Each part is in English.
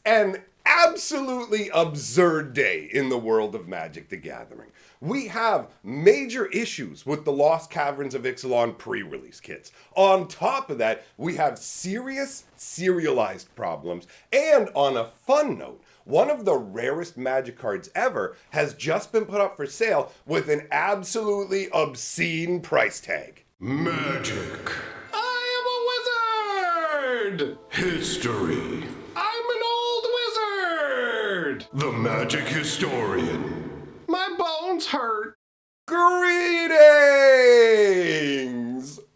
an absolutely absurd day in the world of Magic the Gathering. We have major issues with the Lost Caverns of Ixalan pre-release kits. On top of that, we have serious serialized problems. And on a fun note, one of the rarest Magic cards ever has just been put up for sale with an absolutely obscene price tag. Magic. I am a wizard! History. I'm an old wizard! The Magic Historian. My bones hurt. Greetings,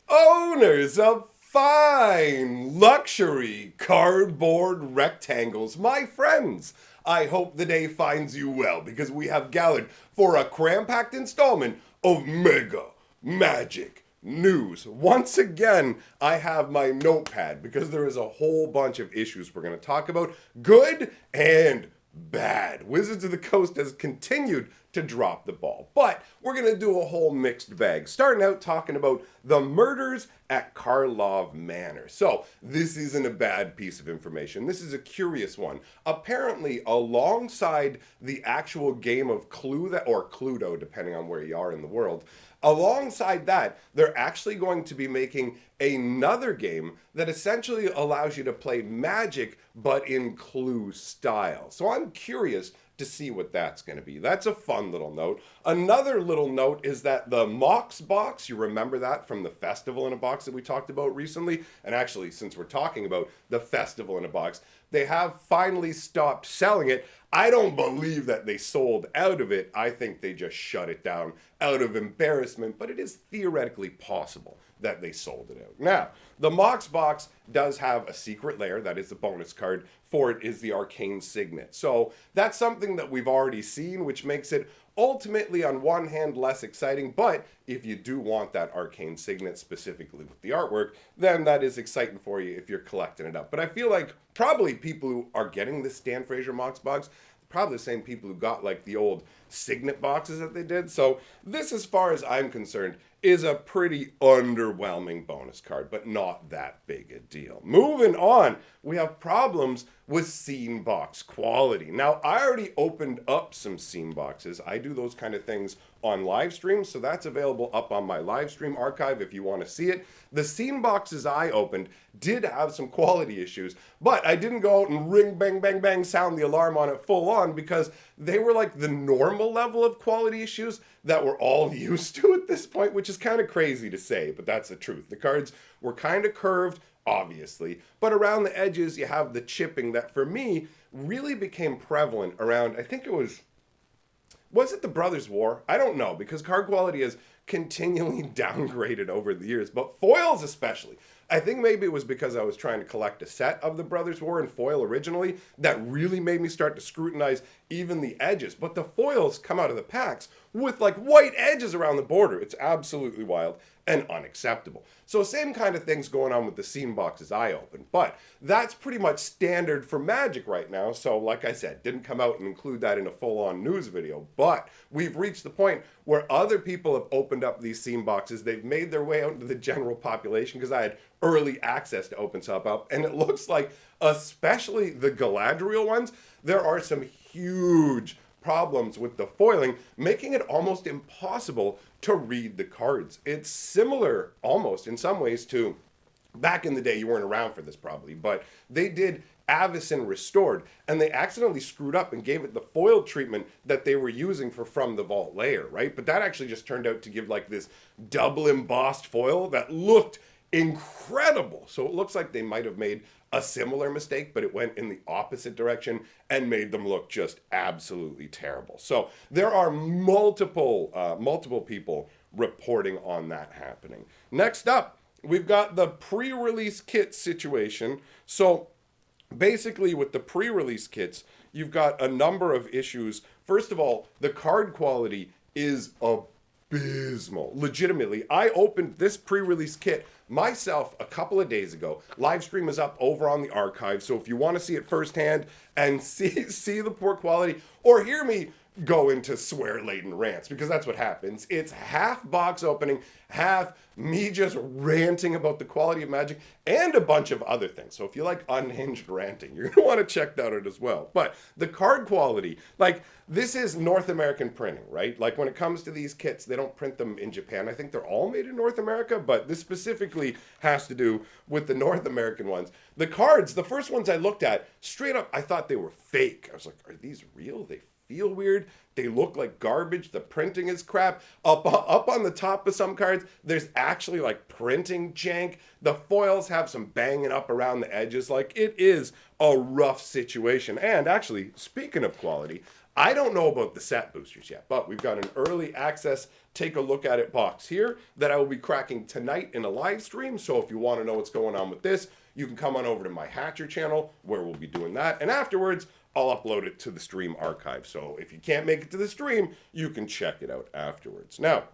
owners of fine luxury cardboard rectangles, my friends. I hope the day finds you well because we have gathered for a cram-packed installment of Mega Magic News. Once again, I have my notepad because there is a whole bunch of issues we're going to talk about, good and bad. Wizards of the Coast has continued to drop the ball, but we're going to do a whole mixed bag, starting out talking about the murders at Karlov Manor. So this isn't a bad piece of information. This is a curious one. Apparently, alongside the actual game of Cluedo, depending on where you are in the world, alongside that, they're actually going to be making another game that essentially allows you to play Magic, but in Clue style. So I'm curious to see what that's going to be. That's a fun little note. Another little note is that the Mox box, you remember that from the Festival in a Box that we talked about recently? And actually, since we're talking about the Festival in a Box, they have finally stopped selling it. I don't believe that they sold out of it. I think they just shut it down out of embarrassment, but it is theoretically possible that they sold it out. Now, the Mox box does have a secret lair, that is the bonus card. For it is the Arcane Signet. So that's something that we've already seen, which makes it ultimately, on one hand, less exciting. But if you do want that Arcane Signet specifically with the artwork, then that is exciting for you if you're collecting it up. But I feel like probably people who are getting this Stan Fraser Mox box, probably the same people who got like the old Signet boxes that they did. So this, as far as I'm concerned, is a pretty underwhelming bonus card, but not that big a deal. Moving on, we have problems with scene box quality. Now, I already opened up some scene boxes. I do those kind of things on live streams, so that's available up on my live stream archive if you want to see it. The scene boxes I opened did have some quality issues, but I didn't go out and ring, bang, bang, bang, sound the alarm on it full on because they were like the normal level of quality issues that we're all used to at this point, which is kind of crazy to say, but that's the truth. The cards were kind of curved, obviously, but around the edges you have the chipping that for me really became prevalent around, I think it was it the Brothers War? I don't know, because card quality has continually downgraded over the years, but foils especially. I think maybe it was because I was trying to collect a set of the Brothers War in foil originally that really made me start to scrutinize even the edges. But the foils come out of the packs with like white edges around the border. It's absolutely wild and unacceptable. So same kind of things going on with the scene boxes I opened. But that's pretty much standard for Magic right now. So like I said, didn't come out and include that in a full-on news video. But we've reached the point where other people have opened up these scene boxes. They've made their way out into the general population because I had early access to open stuff up. And it looks like, especially the Galadriel ones, there are some huge problems with the foiling, making it almost impossible to read the cards. It's similar, almost, in some ways, to back in the day. You weren't around for this probably, but they did Avacyn Restored, and they accidentally screwed up and gave it the foil treatment that they were using for From the Vault layer, right? But that actually just turned out to give like this double embossed foil that looked incredible. So it looks like they might have made a similar mistake, but it went in the opposite direction and made them look just absolutely terrible. So there are multiple people reporting on that happening. Next up, we've got the pre-release kit situation. So basically with the pre-release kits, you've got a number of issues. First of all, the card quality is abysmal. Legitimately, I opened this pre-release kit myself a couple of days ago. Live stream is up over on the archive, so if you want to see it firsthand and see the poor quality, or hear me go into swear-laden rants, because that's what happens. It's half box opening, half me just ranting about the quality of Magic and a bunch of other things. So if you like unhinged ranting, you're going to want to check that out as well. But the card quality, like, this is North American printing, right? Like, when it comes to these kits, they don't print them in Japan. I think they're all made in North America, but this specifically has to do with the North American ones. The cards, the first ones I looked at, straight up, I thought they were fake. I was like, are these real? They feel weird. They look like garbage. The printing is crap. Up on the top of some cards, there's actually like printing jank. The foils have some banging up around the edges. Like, it is a rough situation. And actually, speaking of quality, I don't know about the set boosters yet, but we've got an early access take a look at it box here that I will be cracking tonight in a live stream. So if you want to know what's going on with this, you can come on over to my Hatcher channel where we'll be doing that. And afterwards, I'll upload it to the stream archive. So if you can't make it to the stream, you can check it out afterwards. Now,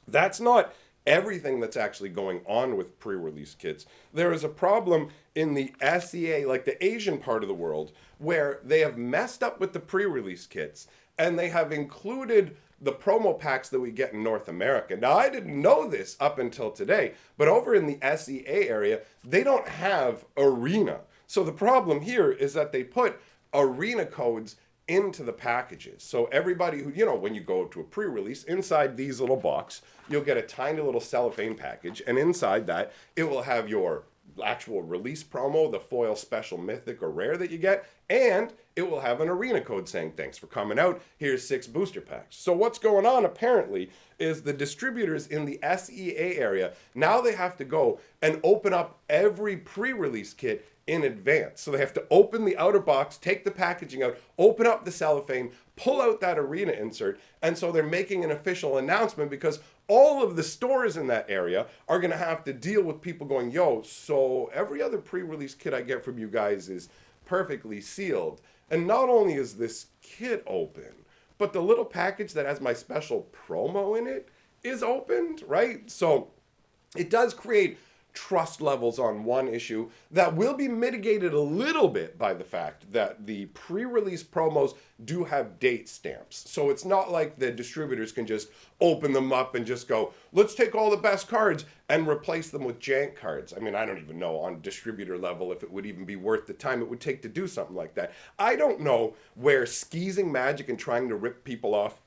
that's not everything that's actually going on with pre-release kits. There is a problem in the SEA, like the Asian part of the world, where they have messed up with the pre-release kits and they have included the promo packs that we get in North America. Now, I didn't know this up until today, but over in the SEA area, they don't have Arena. So the problem here is that they put Arena codes into the packages. So everybody who, when you go to a pre-release, inside these little box, you'll get a tiny little cellophane package, and inside that, it will have your actual release promo, the foil special mythic or rare that you get, and it will have an Arena code saying, thanks for coming out, here's 6 booster packs. So what's going on apparently is the distributors in the SEA area, now they have to go and open up every pre-release kit in advance. So they have to open the outer box, take the packaging out, open up the cellophane, pull out that Arena insert, and so they're making an official announcement because all of the stores in that area are going to have to deal with people going, yo, so every other pre-release kit I get from you guys is perfectly sealed. And not only is this kit open, but the little package that has my special promo in it is opened, right? So it does create trust levels on one issue that will be mitigated a little bit by the fact that the pre-release promos do have date stamps. So it's not like the distributors can just open them up and just go, let's take all the best cards and replace them with jank cards. I mean, I don't even know on distributor level if it would even be worth the time it would take to do something like that. I don't know where skeezing Magic and trying to rip people off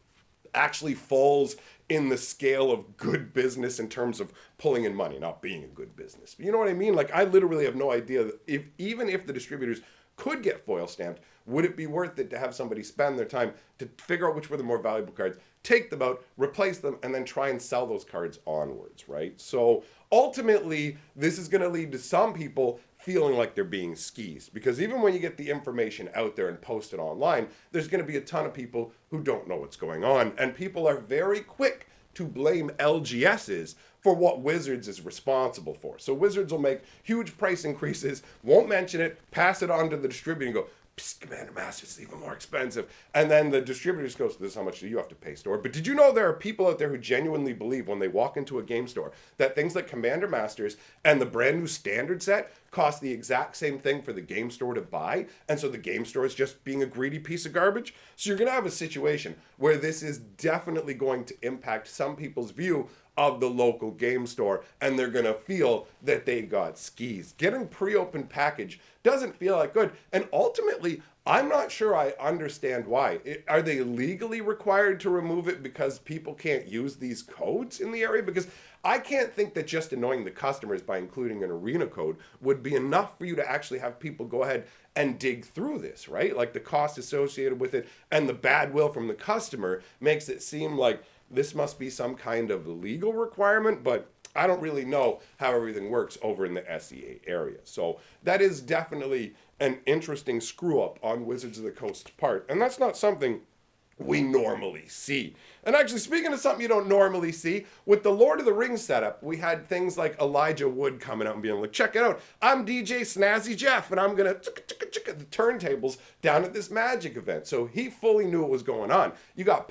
actually falls in the scale of good business in terms of pulling in money, not being a good business. But you know what I mean? Like, I literally have no idea if even if the distributors could get foil stamped, would it be worth it to have somebody spend their time to figure out which were the more valuable cards, take them out, replace them, and then try and sell those cards onwards, right? So ultimately, this is going to lead to some people feeling like they're being skeezed, because even when you get the information out there and posted online, there's going to be a ton of people who don't know what's going on, and people are very quick to blame LGSs for what Wizards is responsible for. So Wizards will make huge price increases, won't mention it, pass it on to the distributor and go, Commander Masters is even more expensive. And then the distributors goes, this is how much do you have to pay, store? But did you know there are people out there who genuinely believe when they walk into a game store that things like Commander Masters and the brand new standard set cost the exact same thing for the game store to buy? And so the game store is just being a greedy piece of garbage? So you're going to have a situation where this is definitely going to impact some people's view of the local game store, and they're gonna feel that they got skis. Getting pre-opened package doesn't feel like good, and ultimately, I'm not sure I understand why. Are they legally required to remove it because people can't use these codes in the area? Because I can't think that just annoying the customers by including an Arena code would be enough for you to actually have people go ahead and dig through this, right? Like, the cost associated with it and the bad will from the customer makes it seem like this must be some kind of legal requirement, but I don't really know how everything works over in the SEA area. So that is definitely an interesting screw up on Wizards of the Coast's part, and that's not something we normally see. And actually, speaking of something you don't normally see, with the Lord of the Rings setup, we had things like Elijah Wood coming out and being like, check it out, I'm DJ Snazzy Jeff, and I'm gonna the turntables down at this Magic event. So he fully knew what was going on. You got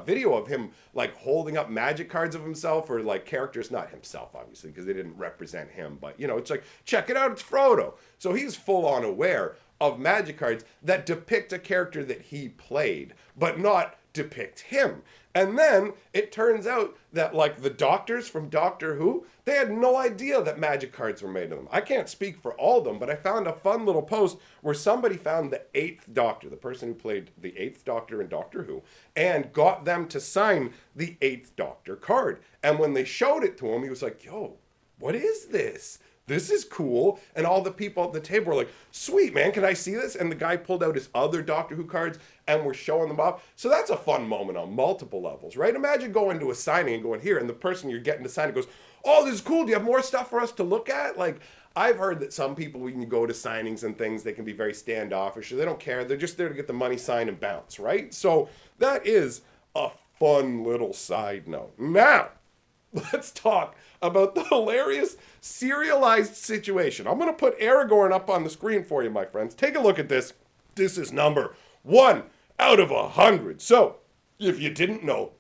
video of him like holding up Magic cards of himself, or like characters, not himself obviously, because they didn't represent him, but it's like, check it out, it's Frodo. So he's full on aware of Magic cards that depict a character that he played, but not depict him. And then it turns out that, like, the doctors from Doctor Who, they had no idea that Magic cards were made of them. I can't speak for all of them, but I found a fun little post where somebody found the 8th Doctor, the person who played the 8th Doctor in Doctor Who, and got them to sign the 8th Doctor card. And when they showed it to him, he was like, yo, what is this? This is cool. And all the people at the table were like, sweet, man, can I see this? And the guy pulled out his other Doctor Who cards and we're showing them off. So that's a fun moment on multiple levels, right? Imagine going to a signing and going here, and the person you're getting to sign it goes, oh, this is cool. Do you have more stuff for us to look at? Like, I've heard that some people, when you go to signings and things, they can be very standoffish. They don't care. They're just there to get the money, sign, and bounce, right? So that is a fun little side note. Now, let's talk about the hilarious serialized situation. I'm going to put Aragorn up on the screen for you, my friends. Take a look at this. This is number 1 out of 100. So, if you didn't know,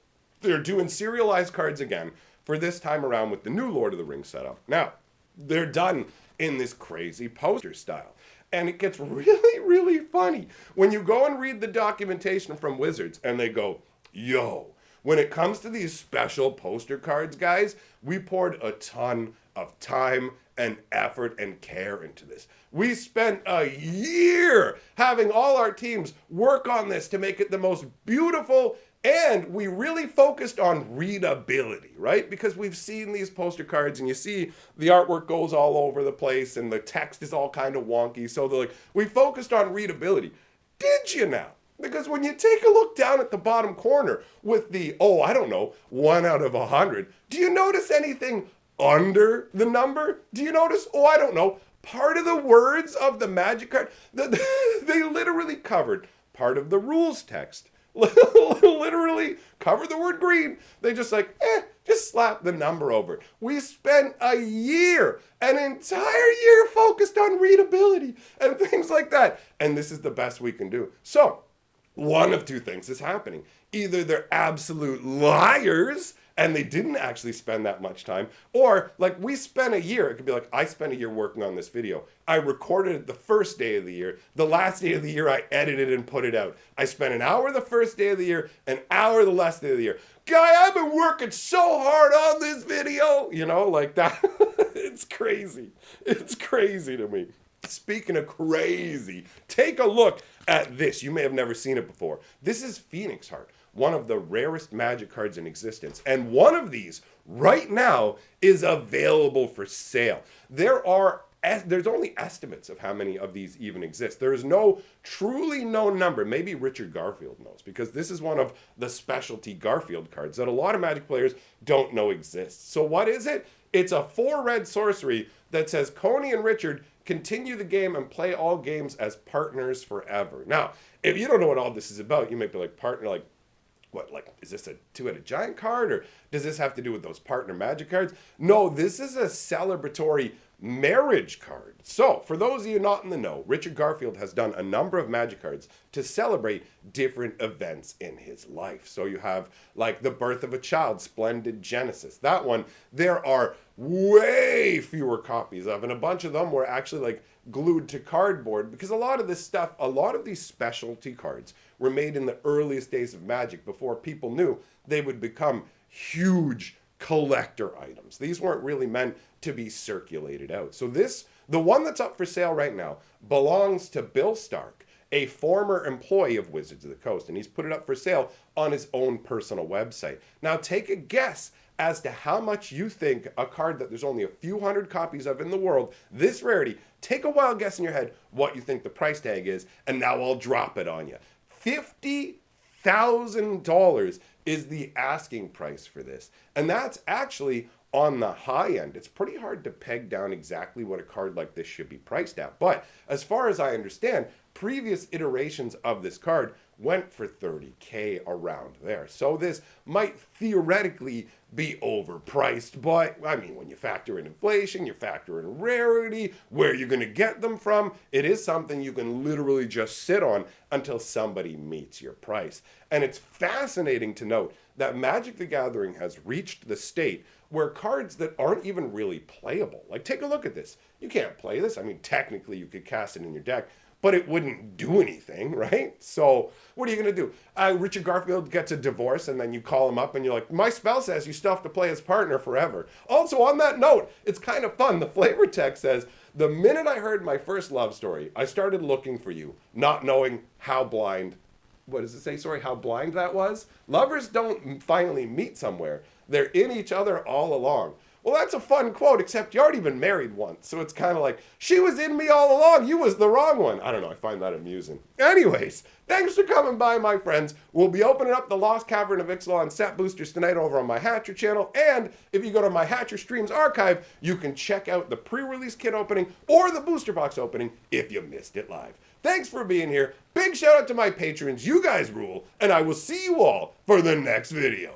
they're doing serialized cards again for this time around with the new Lord of the Rings setup. Now, they're done in this crazy poster style. And it gets really, really funny when you go and read the documentation from Wizards and they go, yo, when it comes to these special poster cards, guys, we poured a ton of time and effort and care into this. We spent a year having all our teams work on this to make it the most beautiful, and we really focused on readability, right? Because we've seen these poster cards and you see the artwork goes all over the place and the text is all kind of wonky. So they're like, we focused on readability. Did you now? Because when you take a look down at the bottom corner with the, 1 out of 100, do you notice anything under the number? Do you notice, part of the words of the Magic card? They literally covered part of the rules text. Literally covered the word green. They just just slap the number over it. We spent an entire year focused on readability and things like that. And this is the best we can do. So, one of two things is happening. Either they're absolute liars and they didn't actually spend that much time, or like we spent a year. It could be like, I spent a year working on this video. I recorded it the first day of the year. The last day of the year, I edited and put it out. I spent an hour the first day of the year, an hour the last day of the year. Guy, I've been working so hard on this video. Like that. It's crazy. It's crazy to me. Speaking of crazy, take a look at this. You may have never seen it before. This is Phoenix Heart, one of the rarest Magic cards in existence. And one of these right now is available for sale. There's only estimates of how many of these even exist. There is no truly known number. Maybe Richard Garfield knows, because this is one of the specialty Garfield cards that a lot of Magic players don't know exists. So what is it? It's a 4-red sorcery that says Coney and Richard continue the game and play all games as partners forever. Now, if you don't know what all this is about, you might be like, partner, like, what, like, is this a 2-headed giant card, or does this have to do with those partner Magic cards? No, this is a celebratory marriage card. So, for those of you not in the know, Richard Garfield has done a number of Magic cards to celebrate different events in his life. So you have, like, the birth of a child, Splendid Genesis. That one, there are way fewer copies of, and a bunch of them were actually, like, glued to cardboard, because a lot of this stuff, a lot of these specialty cards were made in the earliest days of Magic before people knew they would become huge collector items. These weren't really meant to be circulated out. So the one that's up for sale right now, belongs to Bill Stark, a former employee of Wizards of the Coast, and he's put it up for sale on his own personal website. Now take a guess as to how much you think a card that there's only a few hundred copies of in the world, this rarity, take a wild guess in your head what you think the price tag is, and now I'll drop it on you. $50,000 is the asking price for this. And that's actually on the high end. It's pretty hard to peg down exactly what a card like this should be priced at. But as far as I understand, previous iterations of this card went for $30K, around there. So this might theoretically be overpriced, but I mean, when you factor in inflation, you factor in rarity, where you're going to get them from, it is something you can literally just sit on until somebody meets your price. And it's fascinating to note that Magic the Gathering has reached the state where cards that aren't even really playable, like take a look at this. You can't play this. I mean, technically you could cast it in your deck, but it wouldn't do anything, right? So what are you going to do? Richard Garfield gets a divorce, and then you call him up and you're like, my spell says you still have to play his partner forever. Also, on that note, it's kind of fun. The flavor text says, the minute I heard my first love story, I started looking for you, not knowing how blind, what does it say? Sorry, how blind that was? Lovers don't finally meet somewhere. They're in each other all along. Well, that's a fun quote, except you already been married once. So it's kind of like, she was in me all along. You was the wrong one. I don't know. I find that amusing. Anyways, thanks for coming by, my friends. We'll be opening up the Lost Cavern of Ixalan set boosters tonight over on my Hatcher channel. And if you go to my Hatcher Streams archive, you can check out the pre-release kit opening or the booster box opening if you missed it live. Thanks for being here. Big shout out to my patrons. You guys rule. And I will see you all for the next video.